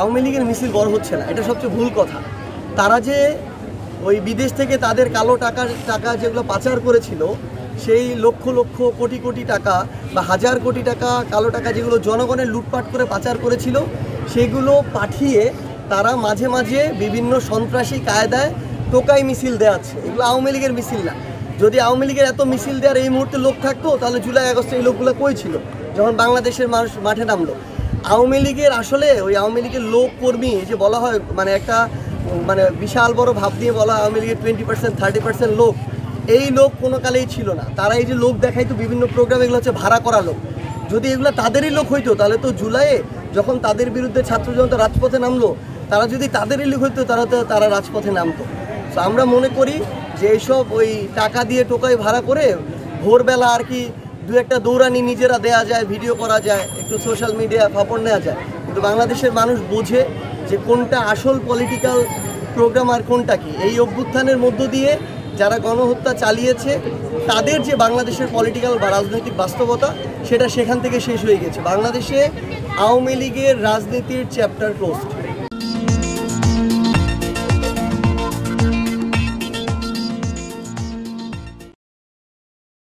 আওয়ামী লীগের মিছিল বড় হচ্ছে না, এটা সবচেয়ে ভুল কথা। তারা যে ওই বিদেশ থেকে তাদের কালো টাকা যেগুলো পাচার করেছিল, সেই লক্ষ লক্ষ কোটি কোটি টাকা বা হাজার কোটি টাকা কালো টাকা যেগুলো জনগণের লুটপাট করে পাচার করেছিল, সেগুলো পাঠিয়ে তারা মাঝে মাঝে বিভিন্ন সন্ত্রাসী কায়দায় টোকাই মিছিল দেওয়াচ্ছে। এগুলো আওয়ামী লীগের মিছিল না। যদি আওয়ামী লীগের এত মিছিল দেওয়ার এই মুহূর্তে লোক থাকতো, তাহলে জুলাই আগস্টে এই লোকগুলো কই ছিল যখন বাংলাদেশের মানুষ মাঠে নামলো? আওয়ামী লীগের আসলে ওই আওয়ামী লীগের লোক কর্মী যে বলা হয়, একটা বিশাল বড় ভাব দিয়ে বলা আওয়ামী লীগের 20% 30% লোক, এই লোক কোনো কালেই ছিল না। তারা এই যে লোক দেখাইতো বিভিন্ন প্রোগ্রাম, এগুলো হচ্ছে ভাড়া করা লোক। যদি এগুলো তাদেরই লোক হইতো, তাহলে তো জুলাইয়ে যখন তাদের বিরুদ্ধে ছাত্র জনতা রাজপথে নামলো, তারা যদি তাদেরই লোক হইতো, তারা রাজপথে নামতো। তো আমরা মনে করি যে এইসব ওই টাকা দিয়ে টোকাই ভাড়া করে ভোরবেলা আর কি দু একটা দৌড়ানি নিজেরা দেয়া যায়, ভিডিও করা যায়, একটু সোশ্যাল মিডিয়া ফাপড় নেওয়া যায়, কিন্তু বাংলাদেশের মানুষ বোঝে যে কোনটা আসল পলিটিক্যাল প্রোগ্রাম আর কোনটা কি। এই অভ্যুত্থানের মধ্য দিয়ে যারা গণহত্যা চালিয়েছে, তাদের যে বাংলাদেশের পলিটিক্যাল বা রাজনৈতিক বাস্তবতা, সেটা সেখান থেকে শেষ হয়ে গেছে। বাংলাদেশে আওয়ামী লীগের রাজনীতির চ্যাপ্টার ক্লোজড।